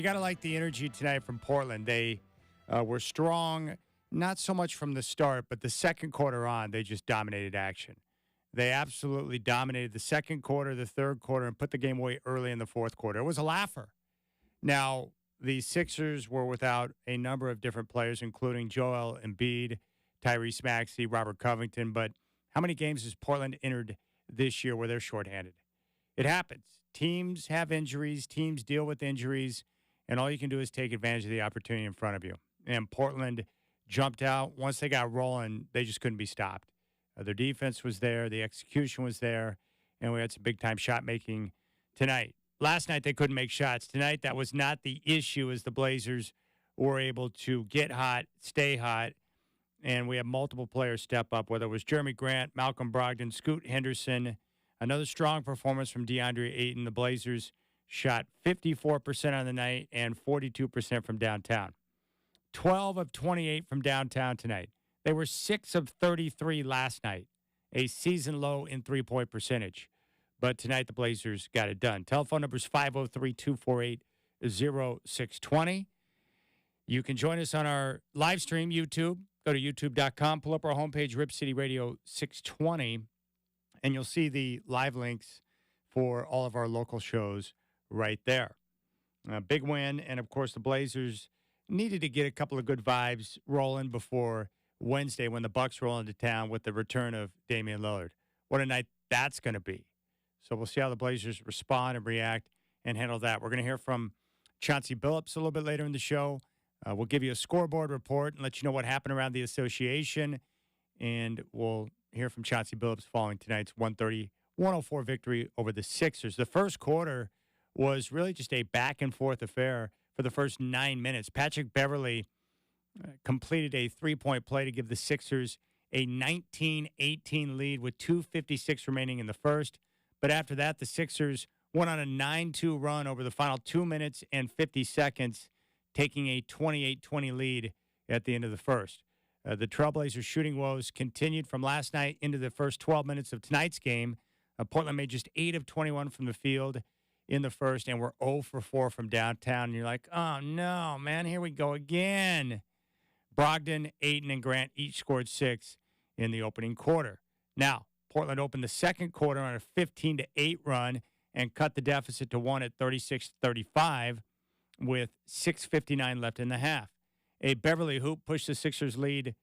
You got to like the energy tonight from Portland. They were strong, not so much from the start, but the second quarter on, they just dominated action. They absolutely dominated the second quarter, the third quarter, and put the game away early in the fourth quarter. It was a laugher. Now, the Sixers were without a number of different players, including Joel Embiid, Tyrese Maxey, Robert Covington. But how many games has Portland entered this year where they're shorthanded? It happens. Teams have injuries. Teams deal with injuries. And all you can do is take advantage of the opportunity in front of you. And Portland jumped out. Once they got rolling, they just couldn't be stopped. Their defense was there. The execution was there. And we had some big-time shot making tonight. Last night, they couldn't make shots. Tonight, that was not the issue as the Blazers were able to get hot, stay hot. And we had multiple players step up, whether it was Jeremy Grant, Malcolm Brogdon, Scoot Henderson. Another strong performance from DeAndre Ayton. The Blazers shot 54% on the night and 42% from downtown. 12 of 28 from downtown tonight. They were 6 of 33 last night, a season low in three-point percentage. But tonight the Blazers got it done. Telephone number is 503-248-0620. You can join us on our live stream, YouTube. Go to youtube.com, pull up our homepage, Rip City Radio 620, and you'll see the live links for all of our local shows right there. A big win, and of course the Blazers needed to get a couple of good vibes rolling before Wednesday when the Bucks roll into town with the return of Damian Lillard. What a night that's going to be. So we'll see how the Blazers respond and react and handle that. We're going to hear from Chauncey Billups a little bit later in the show. We'll give you a scoreboard report and let you know what happened around the association, and we'll hear from Chauncey Billups following tonight's 130-104 victory over the Sixers. The first quarter was really just a back-and-forth affair for the first 9 minutes. Patrick Beverley completed a three-point play to give the Sixers a 19-18 lead with 2:56 remaining in the first. But after that, the Sixers went on a 9-2 run over the final 2 minutes and 50 seconds, taking a 28-20 lead at the end of the first. The Trailblazers' shooting woes continued from last night into the first 12 minutes of tonight's game. Portland made just 8 of 21 from the field in the first, and we're 0 for 4 from downtown. And you're like, oh, no, man, here we go again. Brogdon, Ayton, and Grant each scored 6 in the opening quarter. Now, Portland opened the second quarter on a 15-8 run and cut the deficit to 1 at 36-35 with 6:59 left in the half. A Beverly hoop pushed the Sixers' lead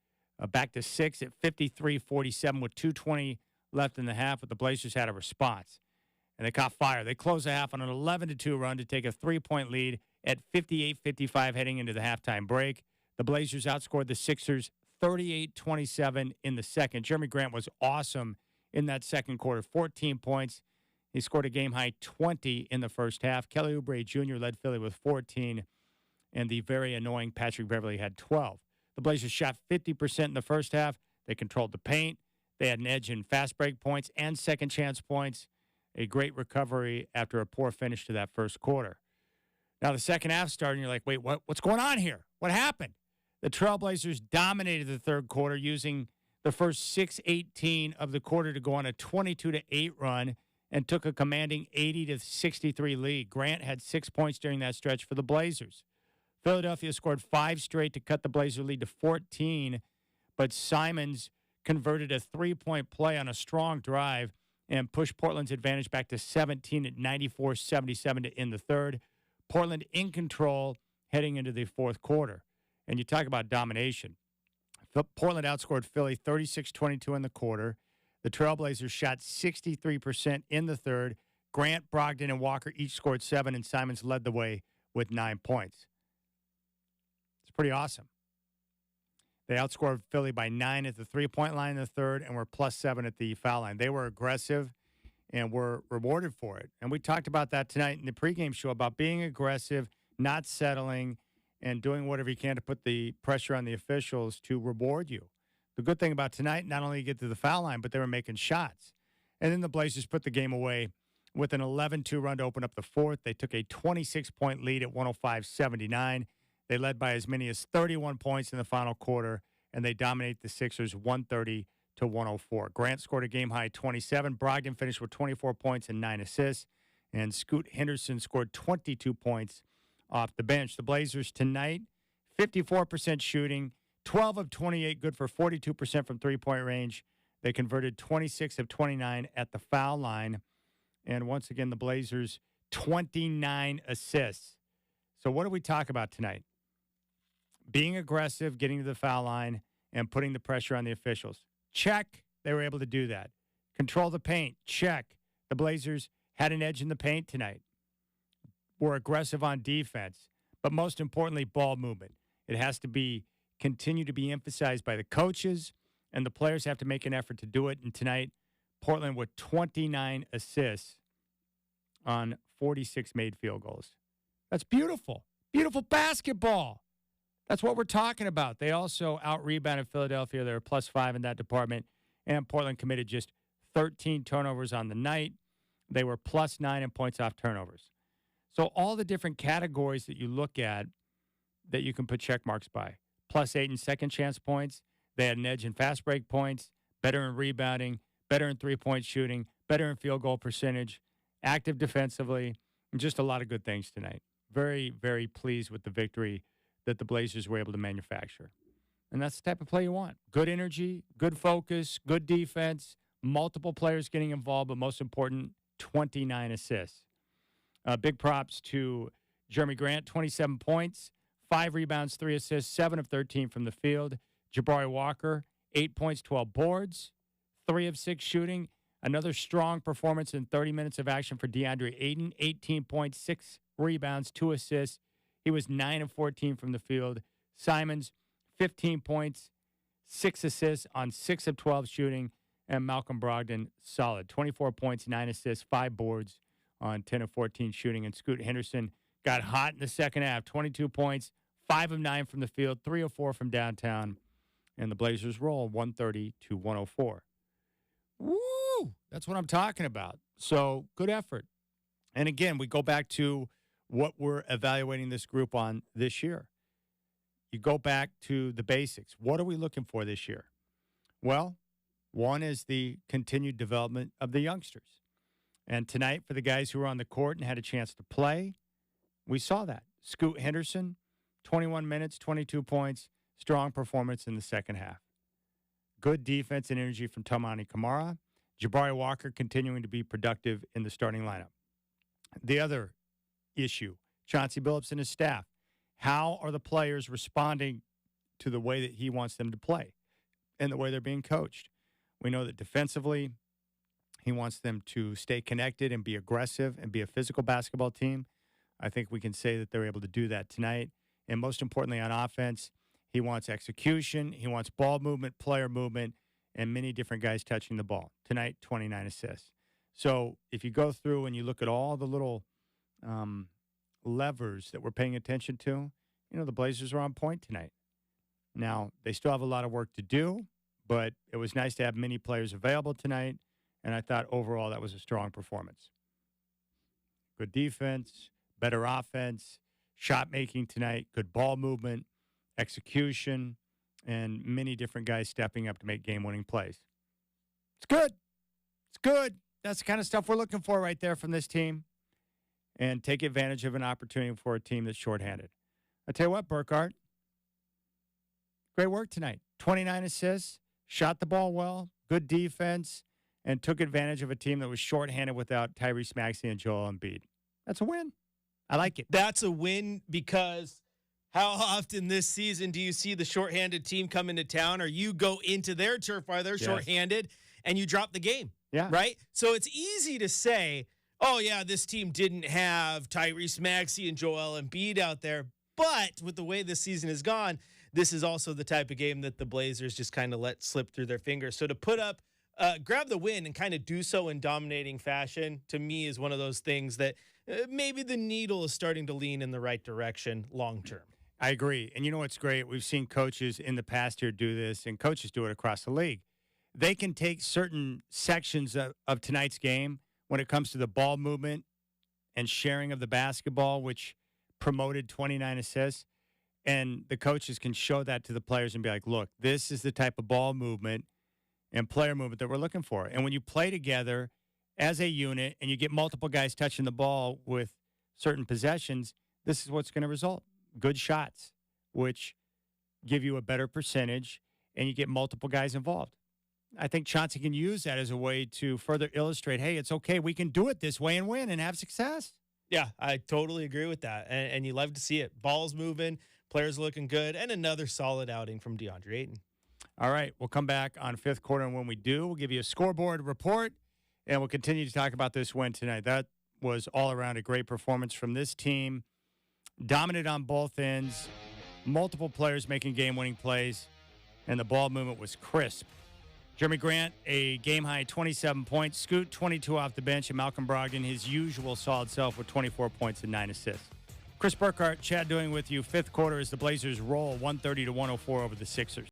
back to 6 at 53-47 with 2:20 left in the half, but the Blazers had a response. And they caught fire. They closed the half on an 11-2 run to take a 3-point lead at 58-55 heading into the halftime break. The Blazers outscored the Sixers 38-27 in the second. Jeremy Grant was awesome in that second quarter, 14 points. He scored a game-high 20 in the first half. Kelly Oubre Jr. led Philly with 14, and the very annoying Patrick Beverley had 12. The Blazers shot 50% in the first half. They controlled the paint. They had an edge in fast break points and second chance points. A great recovery after a poor finish to that first quarter. Now the second half started, and you're like, wait, what's going on here? What happened? The Trailblazers dominated the third quarter, using the first 6:18 of the quarter to go on a 22-8 run and took a commanding 80-63 lead. Grant had 6 points during that stretch for the Blazers. Philadelphia scored 5 straight to cut the Blazer lead to 14, but Simons converted a 3-point play on a strong drive and pushed Portland's advantage back to 17 at 94-77 to end the third. Portland in control heading into the fourth quarter. And you talk about domination. Portland outscored Philly 36-22 in the quarter. The Trailblazers shot 63% in the third. Grant, Brogdon, and Walker each scored 7, and Simons led the way with 9 points. It's pretty awesome. They outscored Philly by 9 at the three-point line in the third and were plus 7 at the foul line. They were aggressive and were rewarded for it. And we talked about that tonight in the pregame show about being aggressive, not settling, and doing whatever you can to put the pressure on the officials to reward you. The good thing about tonight, not only you get to the foul line, but they were making shots. And then the Blazers put the game away with an 11-2 run to open up the fourth. They took a 26-point lead at 105-79. They led by as many as 31 points in the final quarter, and they dominate the Sixers 130-104. Grant scored a game-high 27. Brogdon finished with 24 points and 9 assists. And Scoot Henderson scored 22 points off the bench. The Blazers tonight, 54% shooting, 12 of 28 good for 42% from three-point range. They converted 26 of 29 at the foul line. And once again, the Blazers, 29 assists. So what do we talk about tonight? Being aggressive, getting to the foul line, and putting the pressure on the officials. Check. They were able to do that. Control the paint. Check. The Blazers had an edge in the paint tonight. Were aggressive on defense. But most importantly, ball movement. It has to continue to be emphasized by the coaches, and the players have to make an effort to do it. And tonight, Portland with 29 assists on 46 made field goals. That's beautiful. Beautiful basketball. That's what we're talking about. They also out-rebounded Philadelphia. They were +5 in that department. And Portland committed just 13 turnovers on the night. They were +9 in points off turnovers. So all the different categories that you look at that you can put check marks by. +8 in second chance points. They had an edge in fast break points, better in rebounding, better in three-point shooting, better in field goal percentage, active defensively, and just a lot of good things tonight. Very, very pleased with the victory that the Blazers were able to manufacture. And that's the type of play you want. Good energy, good focus, good defense, multiple players getting involved, but most important, 29 assists. Big props to Jeremy Grant, 27 points, 5 rebounds, 3 assists, 7 of 13 from the field. Jabari Walker, 8 points, 12 boards, 3 of 6 shooting. Another strong performance in 30 minutes of action for DeAndre Ayton, 18 points, 6 rebounds, 2 assists. He was 9 of 14 from the field. Simons, 15 points, 6 assists on 6 of 12 shooting. And Malcolm Brogdon, solid, 24 points, 9 assists, 5 boards on 10 of 14 shooting. And Scoot Henderson got hot in the second half, 22 points, 5 of 9 from the field, 3 of 4 from downtown. And the Blazers roll 130-104. Woo! That's what I'm talking about. So good effort. And again, we go back to what we're evaluating this group on this year. You go back to the basics. What are we looking for this year? Well, one is the continued development of the youngsters. And tonight, for the guys who were on the court and had a chance to play, we saw that. Scoot Henderson, 21 minutes, 22 points, strong performance in the second half. Good defense and energy from Tomani Kamara. Jabari Walker continuing to be productive in the starting lineup. The other issue, Chauncey Billups and his staff. How are the players responding to the way that he wants them to play and the way they're being coached? We know that defensively, he wants them to stay connected and be aggressive and be a physical basketball team. I think we can say that they're able to do that tonight. And most importantly, on offense, he wants execution. He wants ball movement, player movement, and many different guys touching the ball. Tonight, 29 assists. So if you go through and you look at all the little levers that we're paying attention to, the Blazers are on point tonight. Now, they still have a lot of work to do, but it was nice to have many players available tonight, and I thought overall that was a strong performance. Good defense, better offense, shot making tonight, good ball movement, execution, and many different guys stepping up to make game-winning plays. It's good. It's good. That's the kind of stuff we're looking for right there from this team. And take advantage of an opportunity for a team that's shorthanded. I tell you what, Burkhardt, great work tonight. 29 assists, shot the ball well, good defense, and took advantage of a team that was shorthanded without Tyrese Maxey and Joel Embiid. That's a win. I like it. That's a win because how often this season do you see the shorthanded team come into town or you go into their turf while they're shorthanded and you drop the game? Yeah. Right? So it's easy to say, oh, yeah, this team didn't have Tyrese Maxey and Joel Embiid out there. But with the way this season has gone, this is also the type of game that the Blazers just kind of let slip through their fingers. So to put up, grab the win and kind of do so in dominating fashion, to me is one of those things that maybe the needle is starting to lean in the right direction long term. I agree. And you know what's great? We've seen coaches in the past here do this, and coaches do it across the league. They can take certain sections of tonight's game when it comes to the ball movement and sharing of the basketball, which promoted 29 assists, and the coaches can show that to the players and be like, look, this is the type of ball movement and player movement that we're looking for. And when you play together as a unit and you get multiple guys touching the ball with certain possessions, this is what's going to result. Good shots, which give you a better percentage, and you get multiple guys involved. I think Chauncey can use that as a way to further illustrate, hey, it's okay. We can do it this way and win and have success. Yeah, I totally agree with that. And you love to see it. Ball's moving, players looking good, and another solid outing from DeAndre Ayton. All right, we'll come back on fifth quarter, and when we do, we'll give you a scoreboard report, and we'll continue to talk about this win tonight. That was all around a great performance from this team. Dominant on both ends, multiple players making game-winning plays, and the ball movement was crisp. Jeremy Grant, a game-high 27 points. Scoot, 22 off the bench. And Malcolm Brogdon, his usual solid self with 24 points and 9 assists. Chris Burkhardt, Chad doing with you. Fifth quarter as the Blazers roll 130-104 over the Sixers.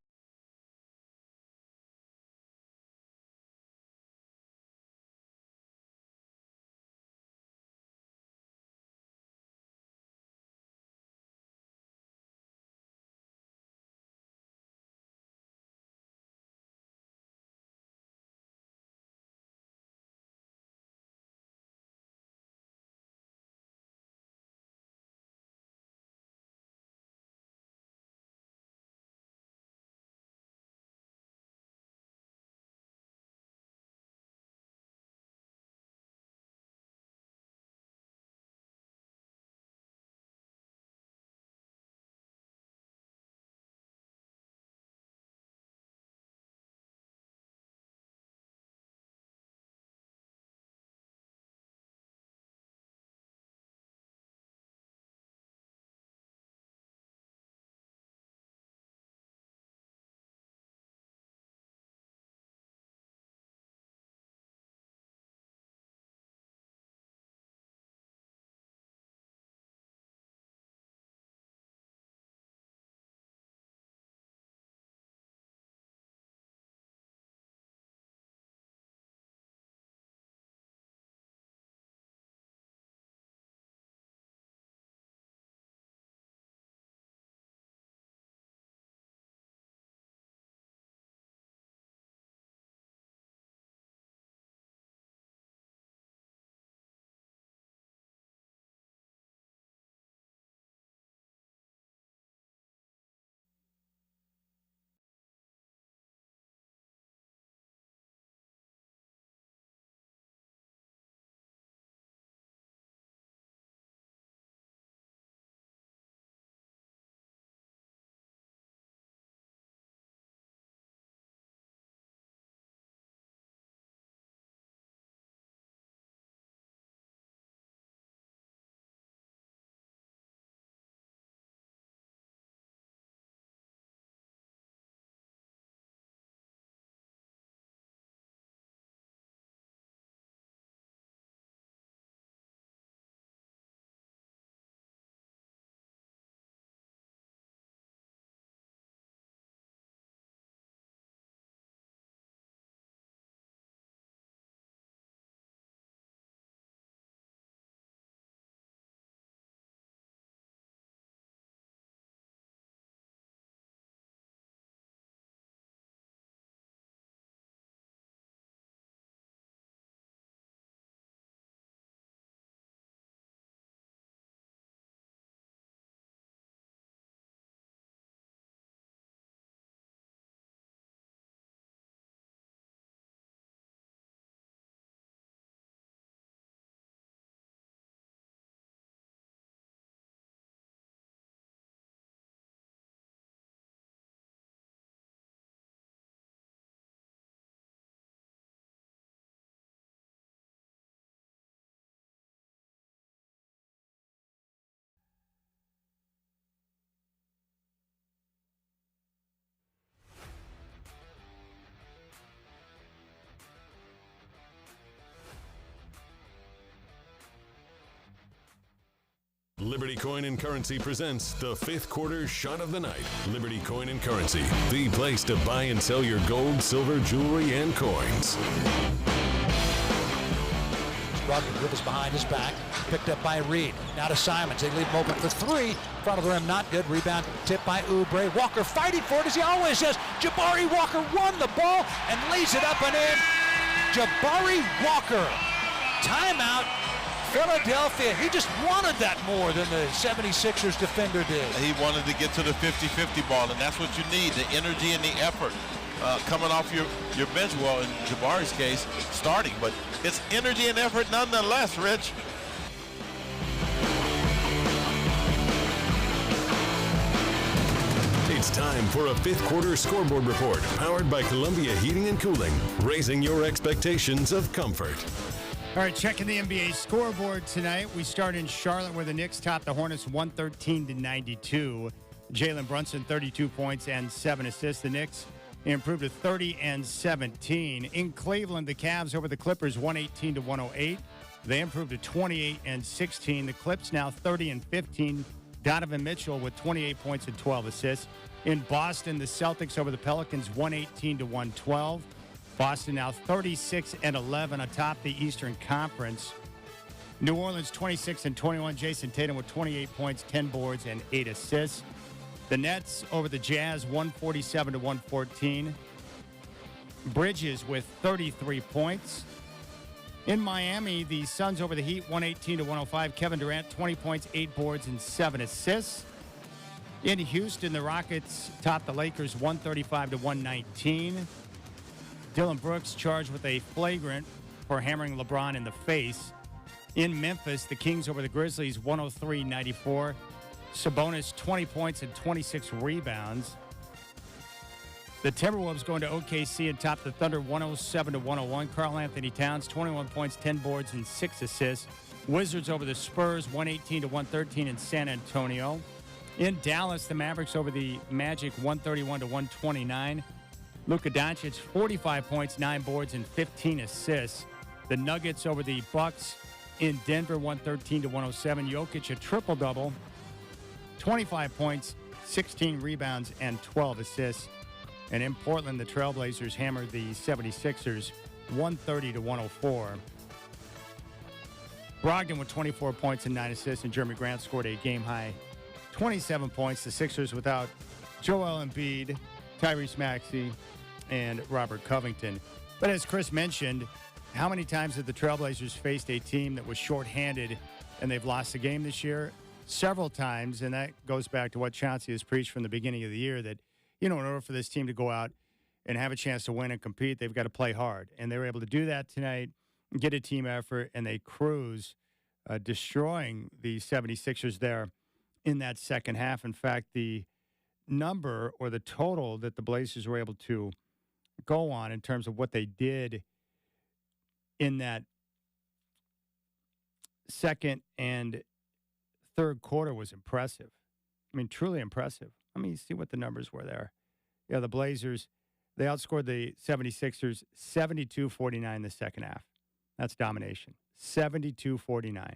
Liberty Coin and Currency presents the fifth quarter shot of the night. Liberty Coin and Currency, the place to buy and sell your gold, silver, jewelry, and coins. Brogdon dribbles behind his back, picked up by Reed. Now to Simons. They leave him open for three. Front of the rim, not good. Rebound tipped by Oubre. Walker fighting for it as he always does. Jabari Walker won the ball and lays it up and in. Jabari Walker. Timeout Philadelphia, he just wanted that more than the 76ers defender did. He wanted to get to the 50-50 ball, and that's what you need, the energy and the effort coming off your bench. Well, in Jabari's case, starting, but it's energy and effort nonetheless, Rich. It's time for a fifth quarter scoreboard report powered by Columbia Heating and Cooling, raising your expectations of comfort. All right, checking the NBA scoreboard tonight. We start in Charlotte where the Knicks top the Hornets 113-92. Jalen Brunson, 32 points and 7 assists. The Knicks improved to 30-17. In Cleveland, the Cavs over the Clippers 118-108. They improved to 28-16. The Clips now 30-15. Donovan Mitchell with 28 points and 12 assists. In Boston, the Celtics over the Pelicans 118-112. Boston now 36-11 atop the Eastern Conference. New Orleans 26-21. Jason Tatum with 28 points, 10 boards, and 8 assists. The Nets over the Jazz 147-114. Bridges with 33 points. In Miami, the Suns over the Heat 118-105. Kevin Durant 20 points, 8 boards, and 7 assists. In Houston, the Rockets topped the Lakers 135-119. Dylan Brooks charged with a flagrant for hammering LeBron in the face. In Memphis, the Kings over the Grizzlies 103-94. Sabonis 20 points and 26 rebounds. The Timberwolves going to OKC and top the Thunder 107-101. Karl Anthony Towns 21 points, 10 boards, and 6 assists. Wizards over the Spurs 118-113 in San Antonio. In Dallas, the Mavericks over the Magic 131-129. Luka Doncic 45 points, 9 boards, and 15 assists. The Nuggets over the Bucks in Denver 113-107. Jokic a triple-double, 25 points, 16 rebounds, and 12 assists. And in Portland, the Trailblazers hammered the 76ers 130-104. Brogdon with 24 points and 9 assists, and Jeremy Grant scored a game-high 27 points. The Sixers without Joel Embiid, Tyrese Maxey, and Robert Covington. But as Chris mentioned, how many times have the Trailblazers faced a team that was shorthanded and they've lost the game this year? Several times, and that goes back to what Chauncey has preached from the beginning of the year, that in order for this team to go out and have a chance to win and compete, they've got to play hard. And they were able to do that tonight, get a team effort, and they cruise, destroying the 76ers there in that second half. In fact, the number or the total that the Blazers were able to go on in terms of what they did in that second and third quarter was impressive. I mean, truly impressive. Let me see what the numbers were there. Yeah, the Blazers, they outscored the 76ers 72-49 in the second half. That's domination. 72-49.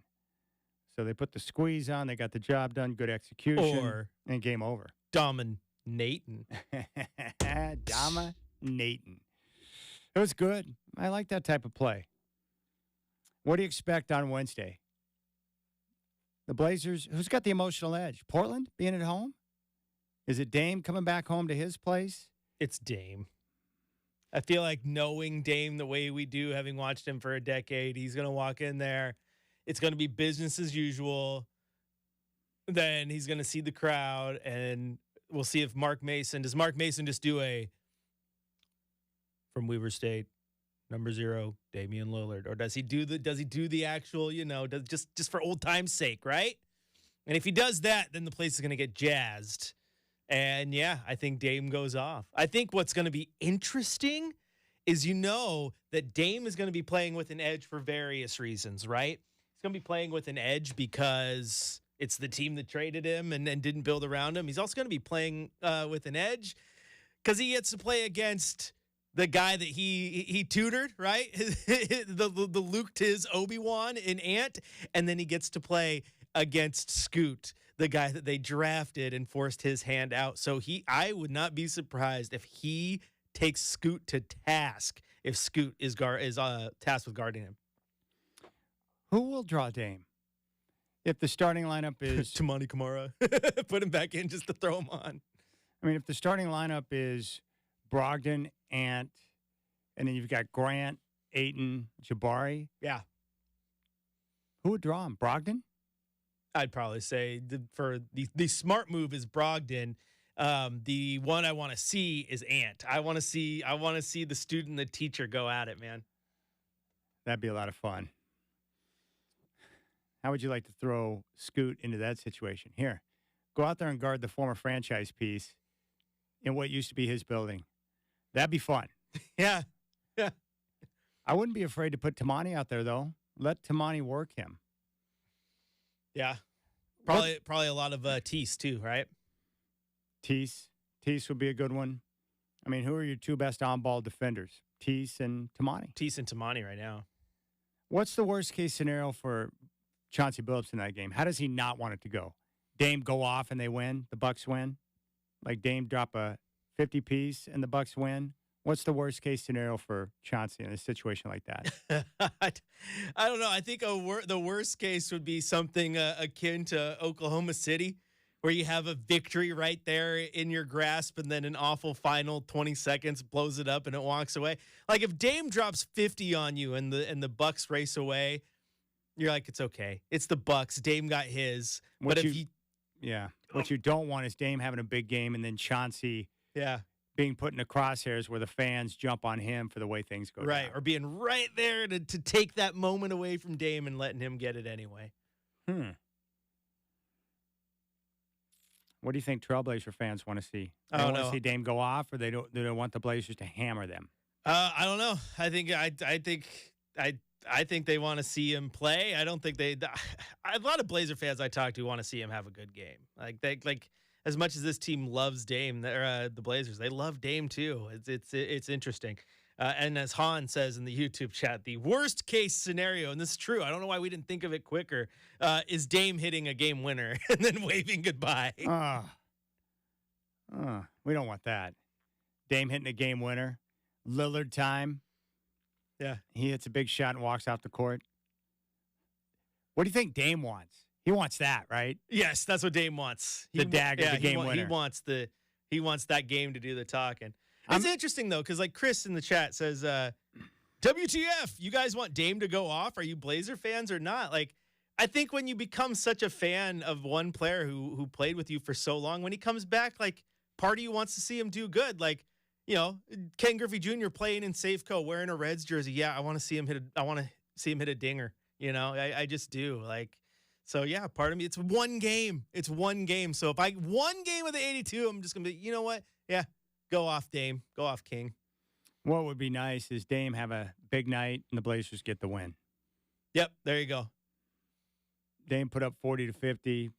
So they put the squeeze on. They got the job done. Good execution. And game over. Dominating. Dominating. It was good. I like that type of play. What do you expect on Wednesday? The Blazers, who's got the emotional edge? Portland being at home? Is it Dame coming back home to his place? It's Dame. I feel like knowing Dame the way we do, having watched him for a decade, he's going to walk in there. It's going to be business as usual. Then he's going to see the crowd, and we'll see if does Mark Mason just do a from Weaver State, number 0, Damian Lillard, or does he do the actual, just for old time's sake, right? And if he does that, then the place is going to get jazzed. And yeah, I think Dame goes off. I think what's going to be interesting is that Dame is going to be playing with an edge for various reasons, right? He's going to be playing with an edge because it's the team that traded him and didn't build around him. He's also going to be playing with an edge because he gets to play against the guy that he tutored, right? the Luke to his Obi-Wan in Ant, and then he gets to play against Scoot, the guy that they drafted and forced his hand out. So I would not be surprised if he takes Scoot to task if Scoot is tasked with guarding him. Who will draw Dame? If the starting lineup is Tamani Kamara, put him back in just to throw him on. I mean, if the starting lineup is Brogdon, Ant, and then you've got Grant, Ayton, Jabari. Yeah. Who would draw him? Brogdon? I'd probably say the smart move is Brogdon. The one I want to see is Ant. I want to see the student and the teacher go at it, man. That'd be a lot of fun. How would you like to throw Scoot into that situation? Here, go out there and guard the former franchise piece in what used to be his building. That'd be fun. Yeah. Yeah. I wouldn't be afraid to put Tamani out there, though. Let Tamani work him. Yeah. Probably a lot of Tease, too, right? Tease would be a good one. I mean, who are your two best on-ball defenders? Tease and Tamani. Tease and Tamani right now. What's the worst-case scenario for Chauncey Billups in that game? How does he not want it to go? Dame go off and they win? The Bucks win? Like Dame drop a 50-piece and the Bucks win? What's the worst-case scenario for Chauncey in a situation like that? I don't know. I think the worst case would be something akin to Oklahoma City, where you have a victory right there in your grasp and then an awful final 20 seconds blows it up and it walks away. Like if Dame drops 50 on you and the Bucks race away, you're like, it's okay. It's the Bucks. Dame got his. What you don't want is Dame having a big game and then Chauncey being put in the crosshairs where the fans jump on him for the way things go right, down. or being right there to take that moment away from Dame and letting him get it anyway. What do you think Trailblazer fans want to see? I They don't want know. to see Dame go off, or they don't want the Blazers to hammer them? I don't know. I think they want to see him play. I don't think a lot of Blazer fans I talk to want to see him have a good game. Like as much as this team loves Dame, the Blazers, they love Dame too. It's interesting. And as Han says in the YouTube chat, the worst case scenario, and this is true, I don't know why we didn't think of it quicker, is Dame hitting a game winner and then waving goodbye. We don't want that. Dame hitting a game winner. Lillard time. Yeah. He hits a big shot and walks off the court. What do you think Dame wants? He wants that, right? Yes, that's what Dame wants. The dagger, the game winner. He wants that game to do the talking. It's interesting, though, because like Chris in the chat says, WTF, you guys want Dame to go off? Are you Blazer fans or not? Like, I think when you become such a fan of one player who played with you for so long, when he comes back, like, part of you wants to see him do good. Like, you know, Ken Griffey Jr. playing in Safeco, wearing a Reds jersey. Yeah, I want to see him hit a dinger. You know, I just do. Like, so yeah, part of me, it's one game. So if one game of the 82, I'm just gonna be, you know what? Yeah. Go off, Dame. Go off, King. What would be nice is Dame have a big night and the Blazers get the win. Yep, there you go. Dame put up 40 to 50.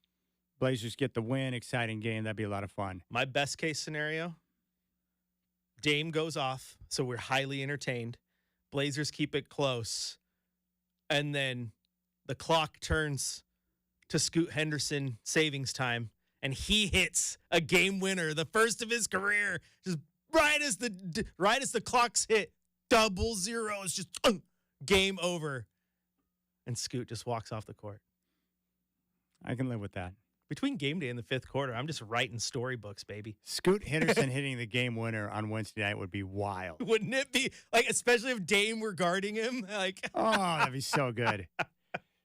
Blazers get the win. Exciting game. That'd be a lot of fun. My best case scenario, Dame goes off, so we're highly entertained. Blazers keep it close. And then the clock turns to Scoot Henderson savings time. And he hits a game winner, the first of his career, just right as the clocks hit, 00. It's just game over. And Scoot just walks off the court. I can live with that. Between game day and the fifth quarter, I'm just writing storybooks, baby. Scoot Henderson hitting the game winner on Wednesday night would be wild. Wouldn't it be? Like, especially if Dame were guarding him. Like, oh, that'd be so good.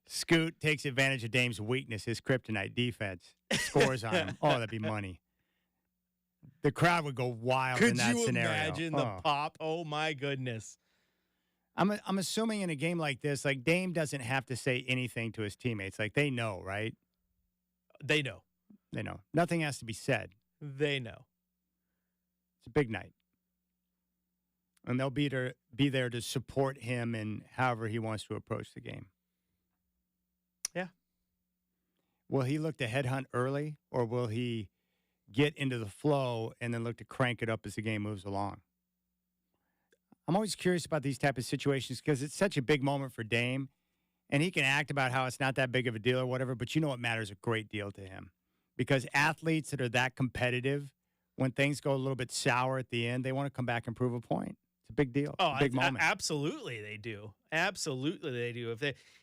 Scoot takes advantage of Dame's weakness, his kryptonite defense, scores on him. Oh, that'd be money. The crowd would go wild in that scenario. Could you imagine the pop? Oh, my goodness. I'm assuming in a game like this, like Dame doesn't have to say anything to his teammates. Like they know, right? They know. They know. Nothing has to be said. They know. It's a big night. And they'll be there to support him in however he wants to approach the game. Yeah. Will he look to headhunt early, or will he get into the flow and then look to crank it up as the game moves along? I'm always curious about these type of situations because it's such a big moment for Dame, and he can act about how it's not that big of a deal or whatever, but you know what matters a great deal to him. Because athletes that are that competitive, when things go a little bit sour at the end, they want to come back and prove a point. It's a big deal. It's a big moment. Absolutely they do. Absolutely they do.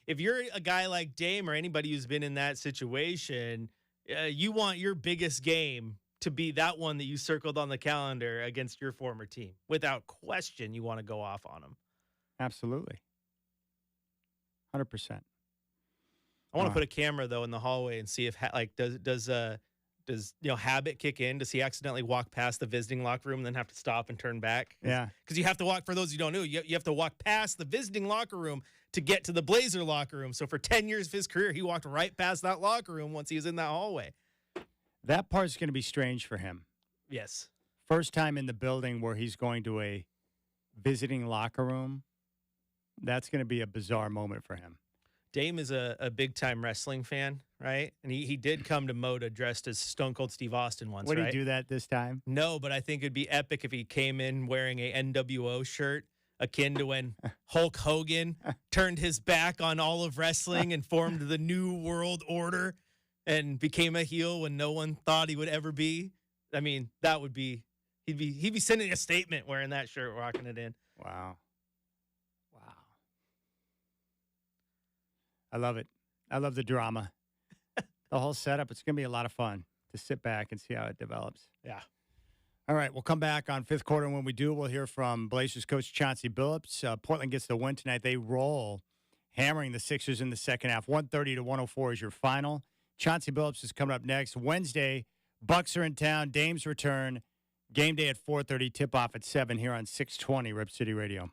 If you're a guy like Dame or anybody who's been in that situation, you want your biggest game to be that one that you circled on the calendar against your former team. Without question, you want to go off on them. Absolutely. 100%. I want to put a camera though in the hallway and see if does habit kick in? Does he accidentally walk past the visiting locker room and then have to stop and turn back? Yeah. Because you have to walk, for those who don't know, you have to walk past the visiting locker room to get to the Blazer locker room. So for 10 years of his career, he walked right past that locker room once he was in that hallway. That part's going to be strange for him. Yes. First time in the building where he's going to a visiting locker room. That's going to be a bizarre moment for him. Dame is a big-time wrestling fan, right? And he did come to Moda dressed as Stone Cold Steve Austin once, Would right? he do that this time? No, but I think it'd be epic if he came in wearing a NWO shirt, akin to when Hulk Hogan turned his back on all of wrestling and formed the New World Order and became a heel when no one thought he would ever be. I mean, that would be he'd be sending a statement wearing that shirt, rocking it in. Wow. I love it. I love the drama. The whole setup. It's going to be a lot of fun to sit back and see how it develops. Yeah. All right. We'll come back on fifth quarter. And when we do, we'll hear from Blazers coach Chauncey Billups. Portland gets the win tonight. They roll, hammering the Sixers in the second half. 130 to 104 is your final. Chauncey Billups is coming up next. Wednesday, Bucks are in town. Dames return. Game day at 4:30. Tip-off at 7 here on 620 Rip City Radio.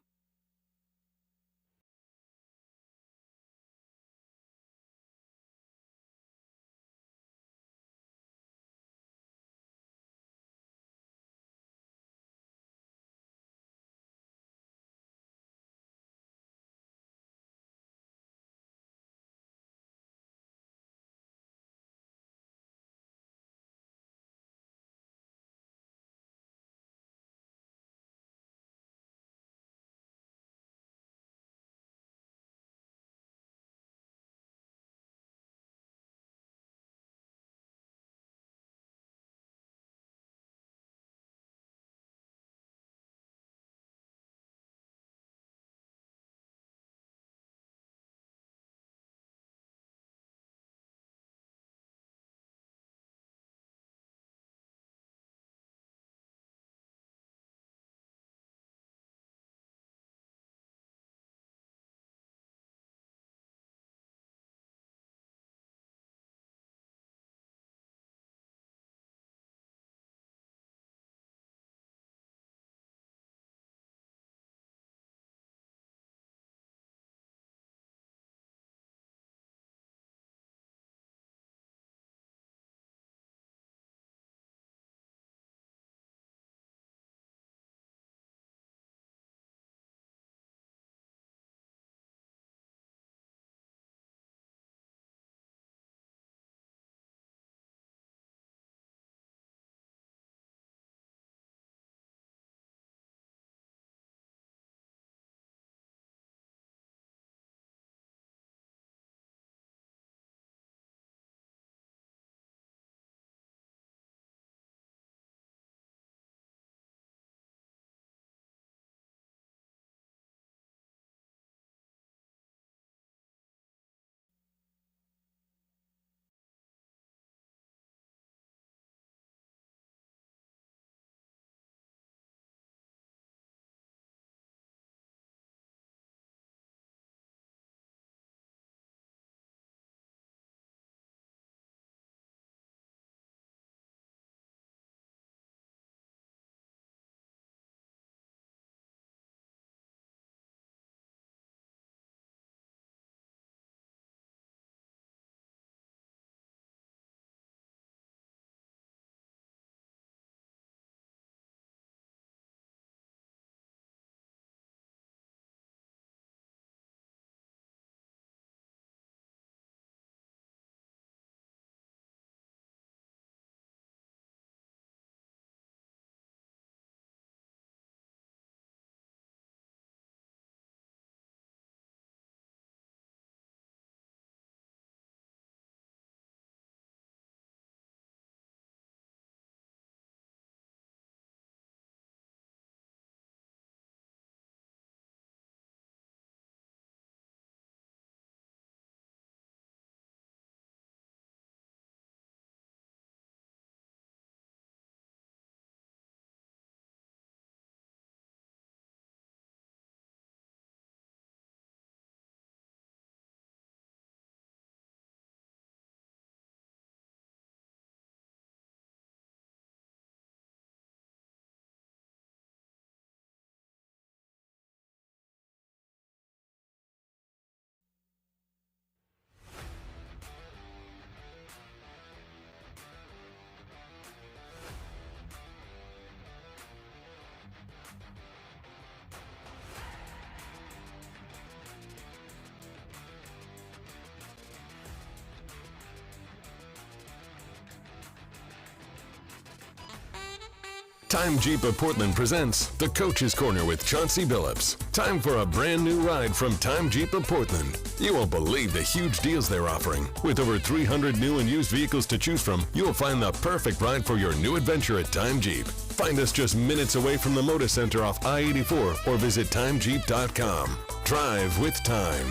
Time Jeep of Portland presents the Coach's Corner with Chauncey Billups. Time for a brand new ride from Time Jeep of Portland. You won't believe the huge deals they're offering. With over 300 new and used vehicles to choose from, you'll find the perfect ride for your new adventure at Time Jeep. Find us just minutes away from the Moda Center off I-84 or visit timejeep.com. Drive with time.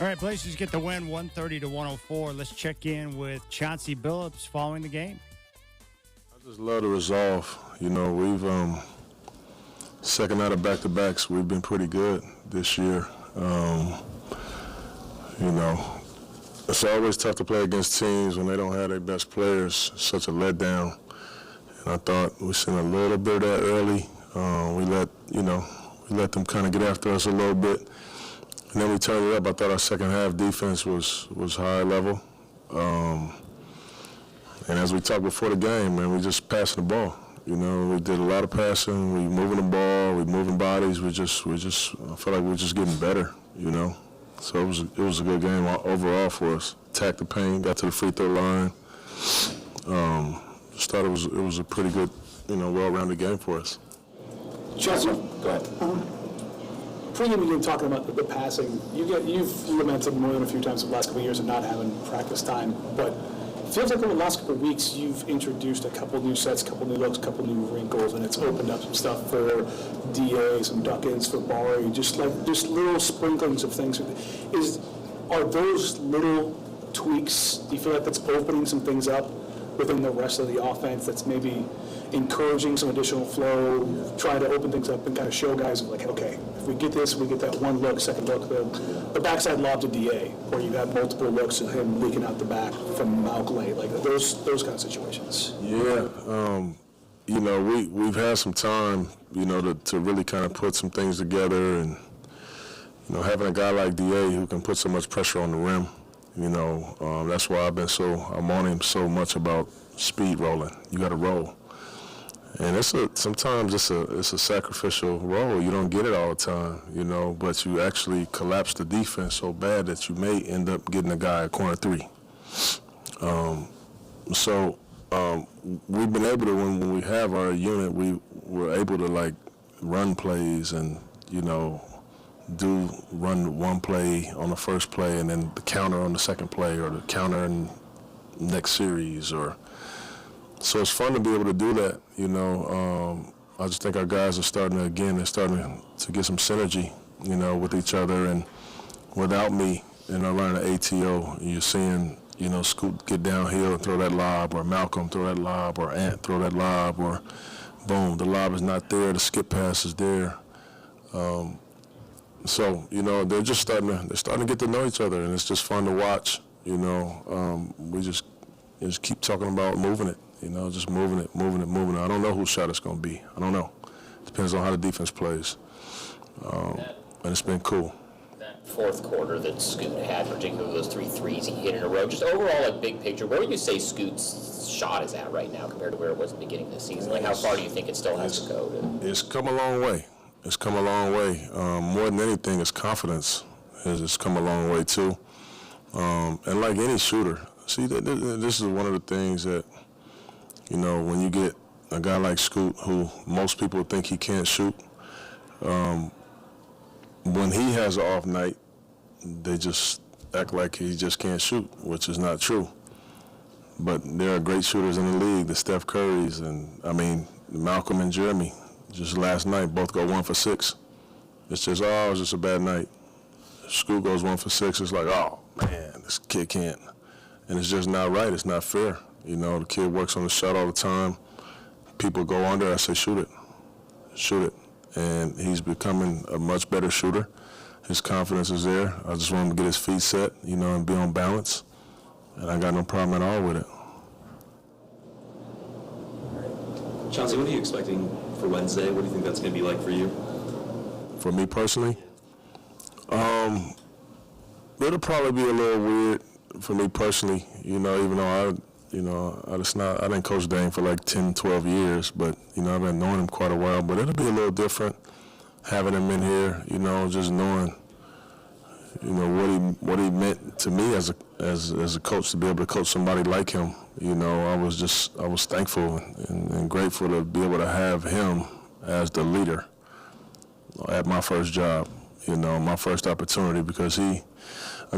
All right, Blazers get the win 130-104. Let's check in with Chauncey Billups following the game. I just love the resolve. You know, we've second night of back-to-backs, we've been pretty good this year. You know, it's always tough to play against teams when they don't have their best players. Such a letdown. And I thought we seen a little bit of that early. We let them kind of get after us a little bit. And then we turned it up. I thought our second half defense was high level. And as we talked before the game, man, we just passing the ball. You know, we did a lot of passing. We moving the ball. We moving bodies. I feel like we're just getting better. You know, so it was a good game overall for us. Attacked the paint, got to the free throw line. Just thought it was a pretty good, well-rounded game for us. Chauncey, go ahead. Pre-game, you've been talking about the passing. You've lamented more than a few times the last couple of years of not having practice time, but it feels like over the last couple of weeks you've introduced a couple new sets, couple new looks, couple new wrinkles, and it's opened up some stuff for DA, some duck-ins for Bari, just little sprinklings of things. Are those little tweaks, do you feel like that's opening some things up within the rest of the offense that's maybe encouraging some additional flow, try to open things up and kind of show guys like, okay, if we get this, we get that one look, second look, the backside lob to DA, where you have multiple looks of him leaking out the back from Malcolm, like those kind of situations. Yeah, we've had some time, to really kind of put some things together, and having a guy like DA who can put so much pressure on the rim, that's why I'm on him so much about speed rolling. You got to roll. And sometimes it's a sacrificial role. You don't get it all the time, but you actually collapse the defense so bad that you may end up getting a guy at corner three. We've been able to, when we have our unit, we're able to run plays and, run one play on the first play and then the counter on the second play or the counter in the next series So it's fun to be able to do that, I just think our guys are starting to get some synergy, with each other. And without me, running the ATO, you're seeing, Scoot get downhill and throw that lob, or Malcolm throw that lob, or Ant throw that lob, or boom, the lob is not there, the skip pass is there. They're just starting to get to know each other, and it's just fun to watch, we just keep talking about moving it. Just moving it. I don't know whose shot it's going to be. I don't know. Depends on how the defense plays. And it's been cool. That fourth quarter that Scoot had, particularly those 3 threes he hit in a row, just overall, big picture, where would you say Scoot's shot is at right now compared to where it was at the beginning of the season? How far do you think it still has to go? It's come a long way. More than anything, it's confidence. It's come a long way, too. And like any shooter, see, this is one of the things that, when you get a guy like Scoot, who most people think he can't shoot, when he has an off night, they just act like he just can't shoot, which is not true. But there are great shooters in the league, the Steph Currys, and, Malcolm and Jeremy, just last night, both go 1 for 6. It's just a bad night. Scoot goes 1 for 6, it's like, oh, man, this kid can't. And it's just not right, it's not fair. The kid works on the shot all the time. People go under, I say, shoot it. And he's becoming a much better shooter. His confidence is there. I just want him to get his feet set, and be on balance. And I got no problem at all with it. Chauncey, what are you expecting for Wednesday? What do you think that's going to be like for you? For me personally? It'll probably be a little weird for me personally, even though I didn't coach Dane for 10, 12 years, but, I've been knowing him quite a while. But it'll be a little different having him in here, just knowing, what he meant to me as a coach, to be able to coach somebody like him. I was thankful and grateful to be able to have him as the leader at my first job, my first opportunity, because a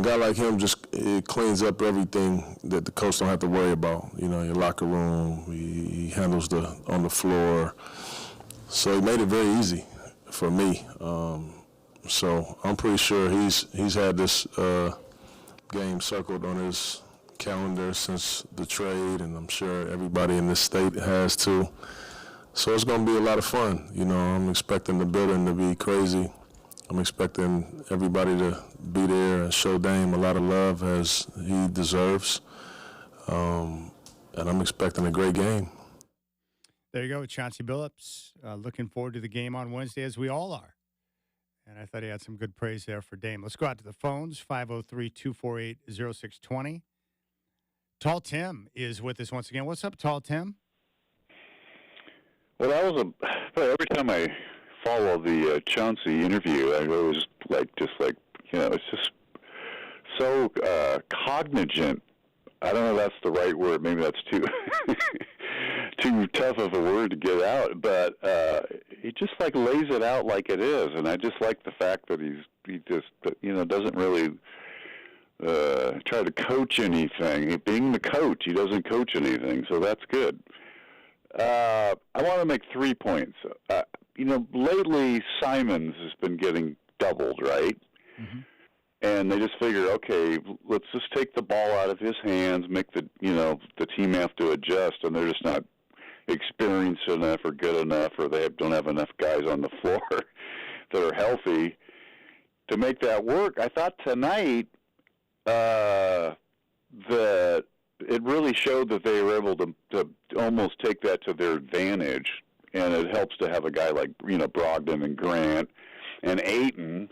guy like him it cleans up everything that the coach don't have to worry about. Your locker room, he handles on the floor. So he made it very easy for me. So I'm pretty sure he's had this game circled on his calendar since the trade, and I'm sure everybody in this state has too. So it's going to be a lot of fun. I'm expecting the building to be crazy. I'm expecting everybody to be there and show Dame a lot of love as he deserves. And I'm expecting a great game. There you go, Chauncey Billups. Looking forward to the game on Wednesday, as we all are. And I thought he had some good praise there for Dame. Let's go out to the phones, 503-248-0620. Tall Tim is with us once again. What's up, Tall Tim? Well, every time I follow the Chauncey interview, I always it's just so cognizant. I don't know if that's the right word. Maybe that's too too tough of a word to get out. But he just lays it out like it is, and I just like the fact that he just doesn't really try to coach anything. Being the coach, he doesn't coach anything, so that's good. I want to make 3 points. Lately Simons has been getting doubled, right? Mm-hmm. And they just figure, okay, let's just take the ball out of his hands, make the team have to adjust, and they're just not experienced enough or good enough, or they don't have enough guys on the floor that are healthy to make that work. I thought tonight that it really showed that they were able to almost take that to their advantage, and it helps to have a guy like Brogdon and Grant and Ayton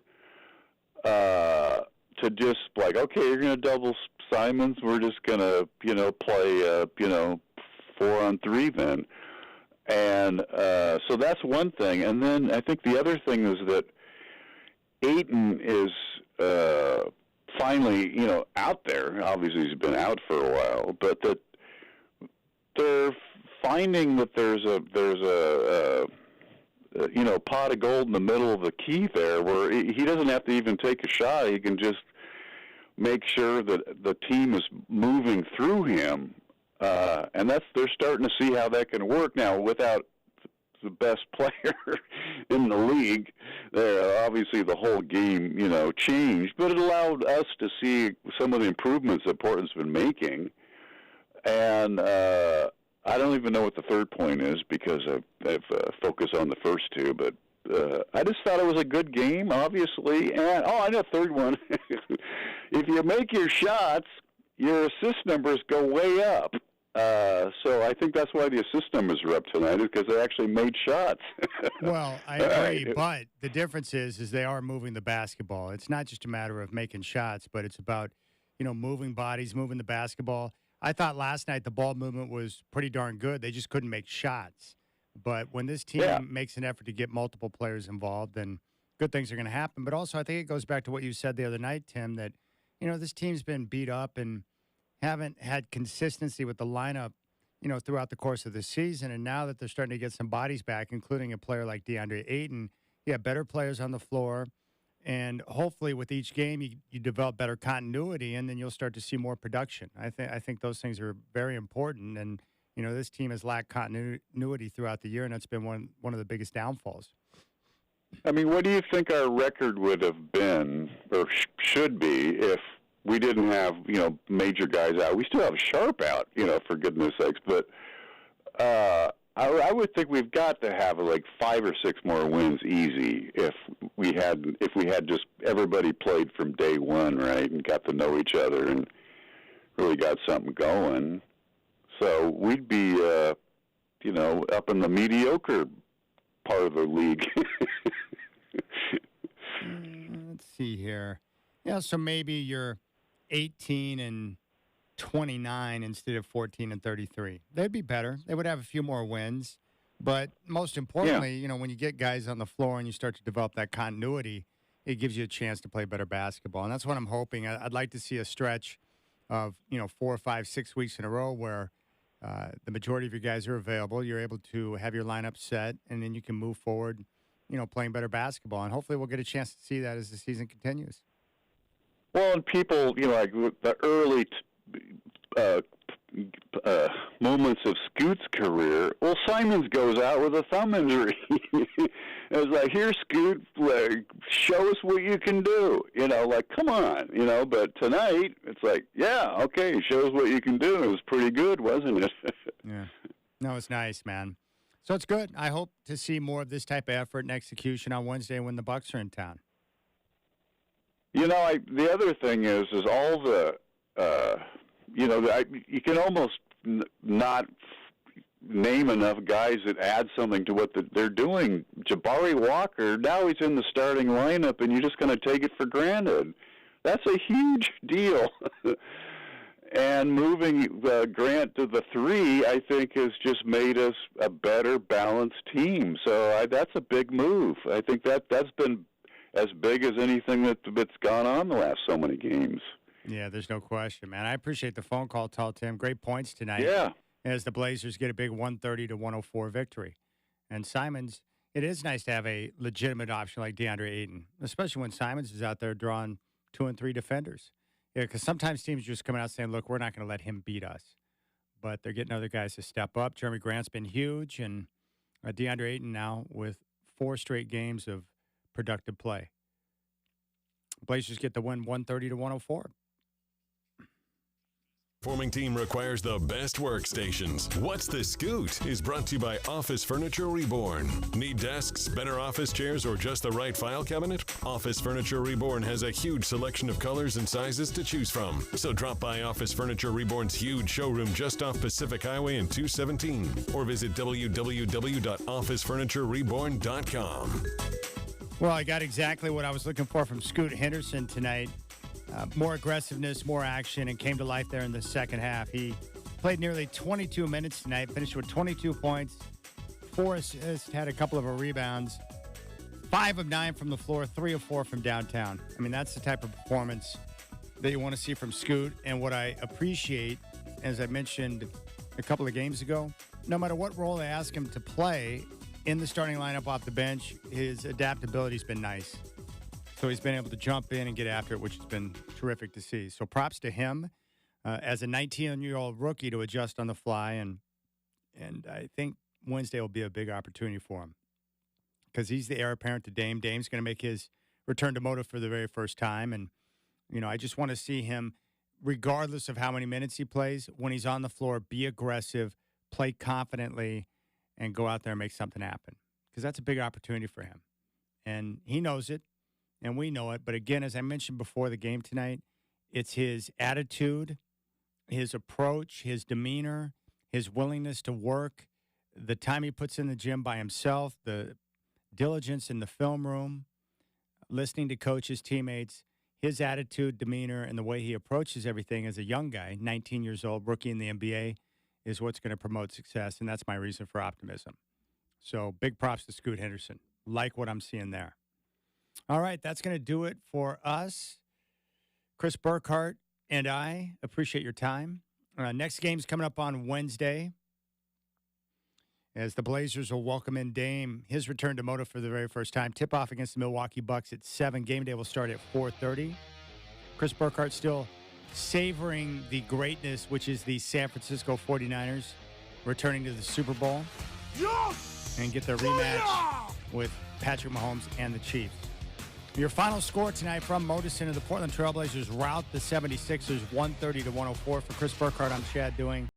to just okay, you're going to double Simons, we're just going to play 4-on-3 then, and so that's one thing. And then I think the other thing is that Ayton is finally, out there. Obviously, he's been out for a while, but that they're finding that there's a pot of gold in the middle of the key there, where he doesn't have to even take a shot. He can just make sure that the team is moving through him, and they're starting to see how that can work now without the best player in the league. There, obviously, the whole game, changed, but it allowed us to see some of the improvements that Portland's been making. And I don't even know what the third point is because I've focused on the first two, but I just thought it was a good game, obviously. And I know third one. If you make your shots, your assist numbers go way up. So I think that's why the assist numbers are up tonight, is because they actually made shots. Well, I agree, but the difference is they are moving the basketball. It's not just a matter of making shots, but it's about, moving bodies, moving the basketball. I thought last night the ball movement was pretty darn good. They just couldn't make shots. But when this team makes an effort to get multiple players involved, then good things are going to happen. But also I think it goes back to what you said the other night, Tim, that, this team's been beat up and haven't had consistency with the lineup, throughout the course of the season. And now that they're starting to get some bodies back, including a player like DeAndre Ayton, you have better players on the floor. And hopefully with each game, you develop better continuity, and then you'll start to see more production. I think those things are very important. And, this team has lacked continuity throughout the year, and that's been one of the biggest downfalls. I mean, what do you think our record would have been, or should be, if we didn't have, major guys out? We still have Sharp out, for goodness sakes. But I would think we've got to have 5 or 6 more wins easy if we had just everybody played from day one, right, and got to know each other and really got something going. So we'd be, up in the mediocre part of the league. Let's see here. Yeah, so maybe you're 18-29 instead of 14-33. They'd be better. They would have a few more wins. But most importantly, when you get guys on the floor and you start to develop that continuity, it gives you a chance to play better basketball. And that's what I'm hoping. I'd like to see a stretch of, 4 or 5, 6 weeks in a row where the majority of your guys are available. You're able to have your lineup set, and then you can move forward, playing better basketball. And hopefully we'll get a chance to see that as the season continues. Well, and people, like the early moments of Scoot's career, well, Simons goes out with a thumb injury. It's like, here, Scoot, show us what you can do. Come on, But tonight, it's like, yeah, okay, show us what you can do. It was pretty good, wasn't it? Yeah. No, it's nice, man. So it's good. I hope to see more of this type of effort and execution on Wednesday when the Bucks are in town. The other thing is all the, you can almost not name enough guys that add something to what they're doing. Jabari Walker, now he's in the starting lineup, and you're just going to take it for granted. That's a huge deal. And moving Grant to the 3, I think, has just made us a better balanced team. So that's a big move. I think that's been as big as anything that's gone on the last so many games. Yeah, there's no question, man. I appreciate the phone call, Tall Tim. Great points tonight. Yeah. As the Blazers get a big 130-104 victory. And Simons, it is nice to have a legitimate option like DeAndre Ayton, especially when Simons is out there drawing 2 and 3 defenders. Yeah, because sometimes teams just come out saying, look, we're not going to let him beat us. But they're getting other guys to step up. Jeremy Grant's been huge, and DeAndre Ayton now with 4 straight games of productive play. Blazers get the win 130-104. Forming team requires the best workstations. What's the Scoot is brought to you by Office Furniture Reborn. Need desks, better office chairs, or just the right file cabinet? Office Furniture Reborn has a huge selection of colors and sizes to choose from. So drop by Office Furniture Reborn's huge showroom just off Pacific Highway in 217 or visit www.officefurniturereborn.com. Well, I got exactly what I was looking for from Scoot Henderson tonight. More aggressiveness, more action, and came to life there in the second half. He played nearly 22 minutes tonight, finished with 22 points, 4 assists, had a couple of rebounds, 5 of 9 from the floor, 3 of 4 from downtown. I mean, that's the type of performance that you want to see from Scoot. And what I appreciate, as I mentioned a couple of games ago, no matter what role they ask him to play in the starting lineup off the bench, his adaptability's been nice. So he's been able to jump in and get after it, which has been terrific to see. So props to him as a 19-year-old rookie to adjust on the fly. And I think Wednesday will be a big opportunity for him because he's the heir apparent to Dame. Dame's going to make his return to Moda for the very first time. And, I just want to see him, regardless of how many minutes he plays, when he's on the floor, be aggressive, play confidently, and go out there and make something happen because that's a big opportunity for him. And he knows it. And we know it. But again, as I mentioned before the game tonight, it's his attitude, his approach, his demeanor, his willingness to work, the time he puts in the gym by himself, the diligence in the film room, listening to coaches, teammates, his attitude, demeanor, and the way he approaches everything as a young guy, 19 years old, rookie in the NBA, is what's going to promote success. And that's my reason for optimism. So big props to Scoot Henderson. Like what I'm seeing there. All right, that's going to do it for us. Chris Burkhardt and I appreciate your time. Next game's coming up on Wednesday as the Blazers will welcome in Dame, his return to Moda for the very first time. Tip-off against the Milwaukee Bucks at 7. Game day will start at 4:30. Chris Burkhardt still savoring the greatness, which is the San Francisco 49ers returning to the Super Bowl and get their rematch with Patrick Mahomes and the Chiefs. Your final score tonight from Moda Center, the Portland Trailblazers rout the 76ers 130-104. For Chris Burkhardt, I'm Chad Doing.